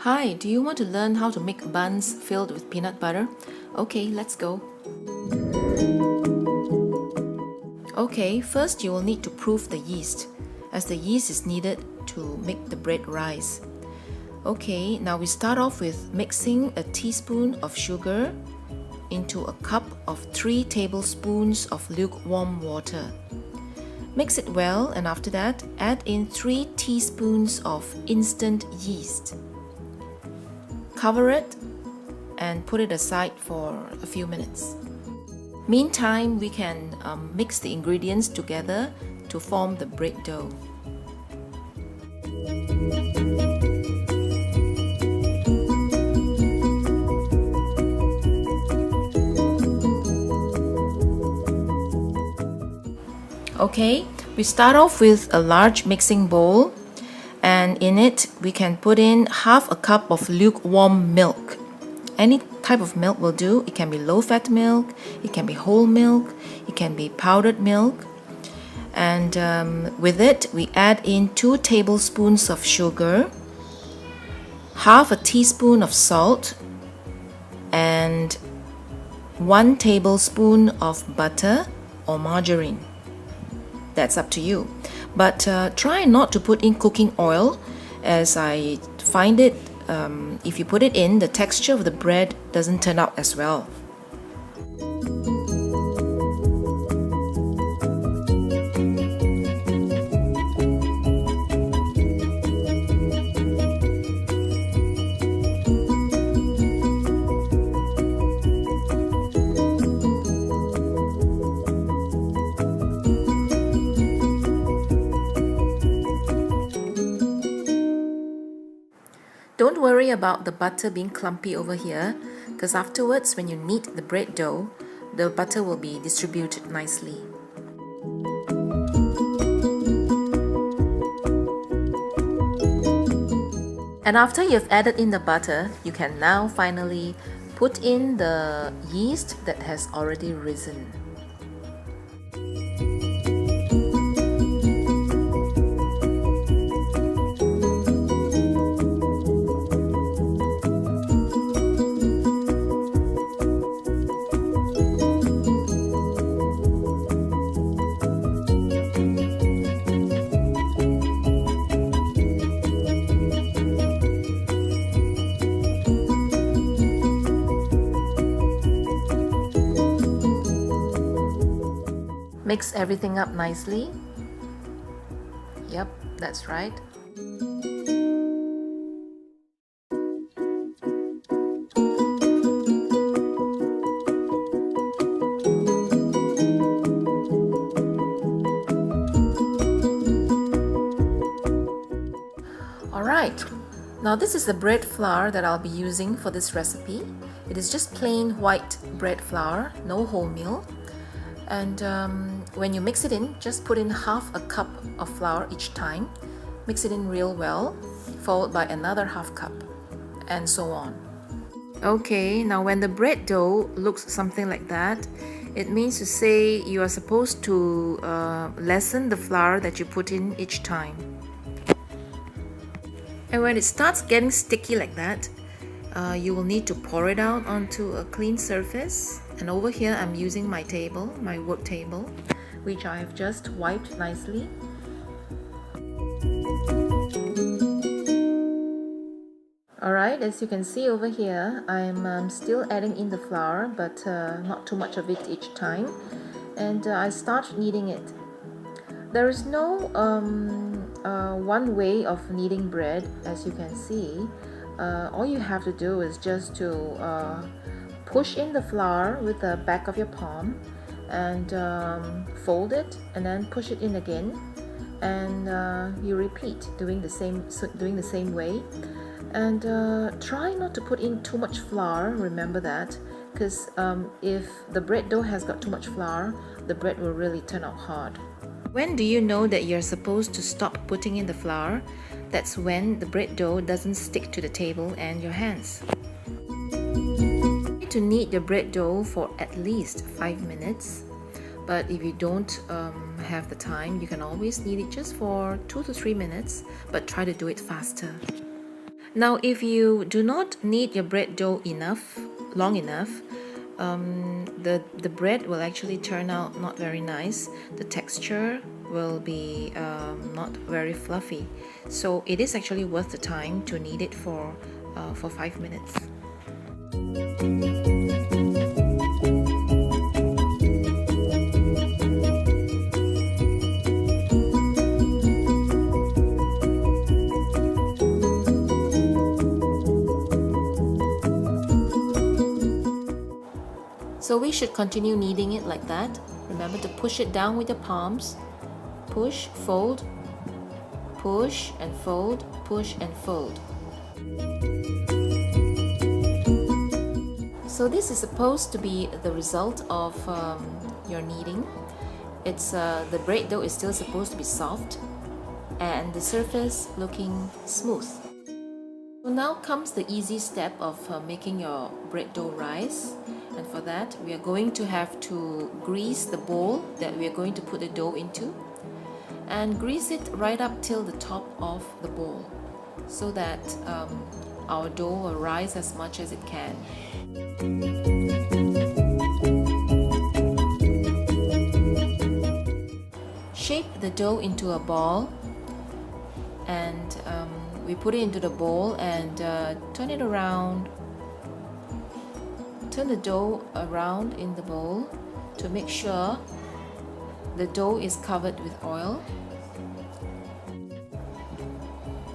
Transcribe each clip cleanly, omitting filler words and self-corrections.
Hi, do you want to learn how to make buns filled with peanut butter? Okay, let's go. Okay, first you will need to proof the yeast, as the yeast is needed to make the bread rise. Okay, now we start off with mixing a teaspoon of sugar into a cup of 3 tablespoons of lukewarm water. Mix it well, and after that, add in 3 teaspoons of instant yeast. Cover it and put it aside for a few minutes. Meantime, we can mix the ingredients together to form the bread dough. Okay, we start off with a large mixing bowl, and in it we can put in half a cup of lukewarm milk. Any type of milk will do. It can be low-fat milk, it can be whole milk, it can be powdered milk. And with it, we add in 2 tablespoons of sugar, half a teaspoon of salt, and 1 tablespoon of butter or margarine. That's up to you. But try not to put in cooking oil, as I find it, if you put it in, the texture of the bread doesn't turn out as well. Don't worry about the butter being clumpy over here, because afterwards when you knead the bread dough, the butter will be distributed nicely. And after you've added in the butter, you can now finally put in the yeast that has already risen. Mix everything up nicely. Yep, that's right. Alright, now this is the bread flour that I'll be using for this recipe. It is just plain white bread flour, no wholemeal. And when you mix it in, just put in half a cup of flour each time. Mix it in real well, followed by another half cup, and so on. Okay, now when the bread dough looks something like that, it means to say you are supposed to lessen the flour that you put in each time. And when it starts getting sticky like that, you will need to pour it out onto a clean surface. And over here I'm using my table, my work table, which I have just wiped nicely. Alright, as you can see over here, I'm still adding in the flour, but not too much of it each time. And I start kneading it. There is no one way of kneading bread, as you can see. All you have to do is just to push in the flour with the back of your palm and fold it, and then push it in again, and you repeat doing the same way. And try not to put in too much flour, remember that, because if the bread dough has got too much flour, the bread will really turn out hard. When do you know that you're supposed to stop putting in the flour? That's when the bread dough doesn't stick to the table and your hands. To knead the bread dough for at least 5 minutes, but if you don't have the time, you can always knead it just for 2 to 3 minutes, but try to do it faster. Now, if you do not knead your bread dough long enough, the bread will actually turn out not very nice. The texture will be not very fluffy. So it is actually worth the time to knead it for 5 minutes. So we should continue kneading it like that. Remember to push it down with your palms. Push, fold, push and fold, push and fold. So this is supposed to be the result of your kneading. The bread dough is still supposed to be soft and the surface looking smooth. So now comes the easy step of making your bread dough rise, and for that we are going to have to grease the bowl that we are going to put the dough into, and grease it right up till the top of the bowl so that our dough will rise as much as it can. Shape the dough into a ball, and we put it into the bowl and turn it around. Turn the dough around in the bowl to make sure the dough is covered with oil.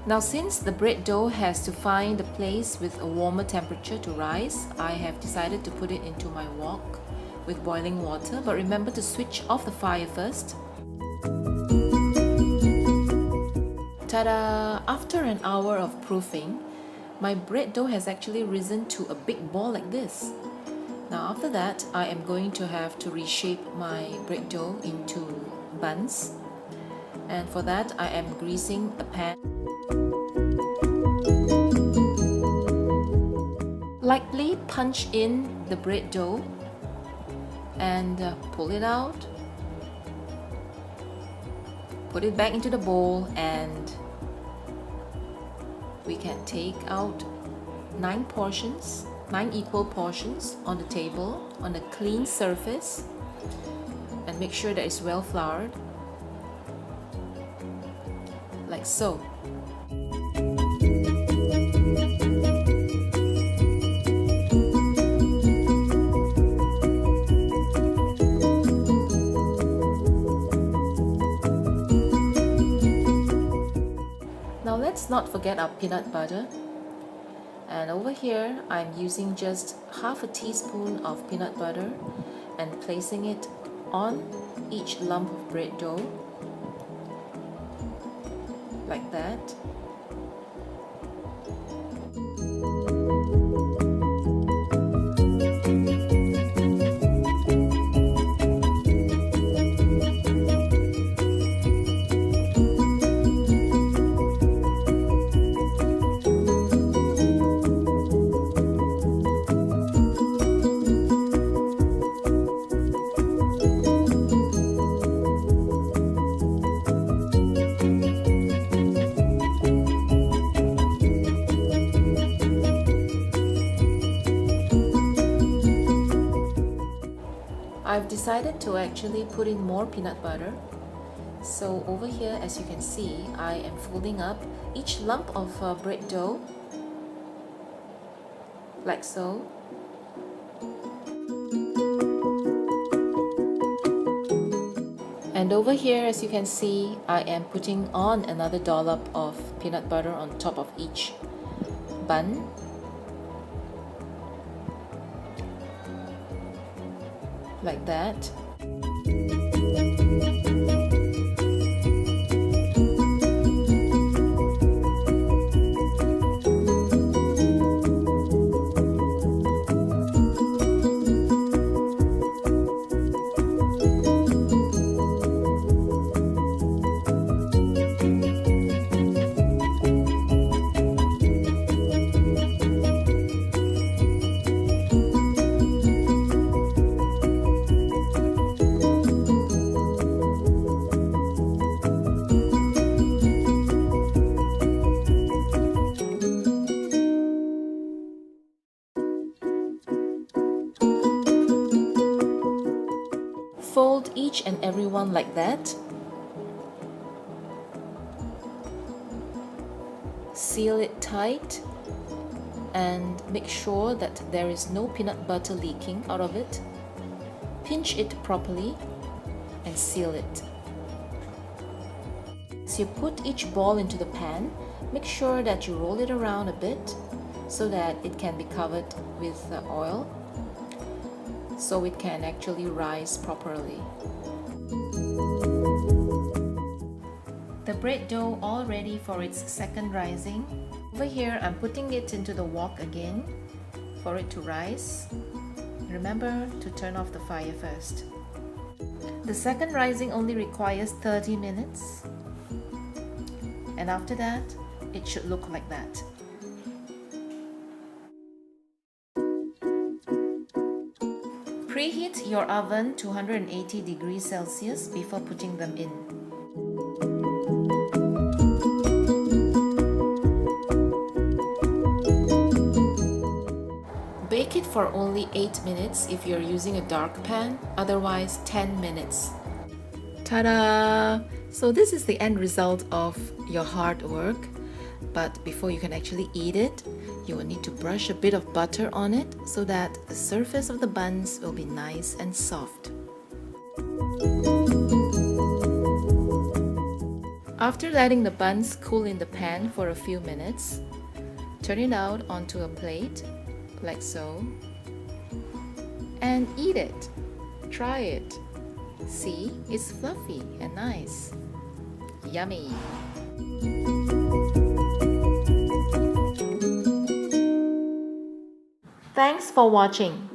Now, since the bread dough has to find a place with a warmer temperature to rise, I have decided to put it into my wok with boiling water, but remember to switch off the fire first. Ta-da! After an hour of proofing, my bread dough has actually risen to a big ball like this. Now after that, I am going to have to reshape my bread dough into buns, and for that I am greasing a pan. Lightly punch in the bread dough and pull it out. Put it back into the bowl, and we can take out 9 equal portions on the table on a clean surface, and make sure that it's well floured, like so. Now let's not forget our peanut butter. And over here, I'm using just half a teaspoon of peanut butter and placing it on each lump of bread dough, like that. I've decided to actually put in more peanut butter. So over here, as you can see, I am folding up each lump of bread dough, like so. And over here, as you can see, I am putting on another dollop of peanut butter on top of each bun. Like that. Fold each and every one like that. Seal it tight and make sure that there is no peanut butter leaking out of it. Pinch it properly and seal it. As you put each ball into the pan, make sure that you roll it around a bit so that it can be covered with oil, so it can actually rise properly. The bread dough all ready for its second rising. Over here, I'm putting it into the wok again for it to rise. Remember to turn off the fire first. The second rising only requires 30 minutes. And after that, it should look like that. Preheat your oven to 180 degrees Celsius before putting them in. Bake it for only 8 minutes if you're using a dark pan, otherwise 10 minutes. Ta-da! So this is the end result of your hard work. But before you can actually eat it, you will need to brush a bit of butter on it so that the surface of the buns will be nice and soft. After letting the buns cool in the pan for a few minutes, turn it out onto a plate, like so, and eat it. Try it. See, it's fluffy and nice. Yummy! Thanks for watching.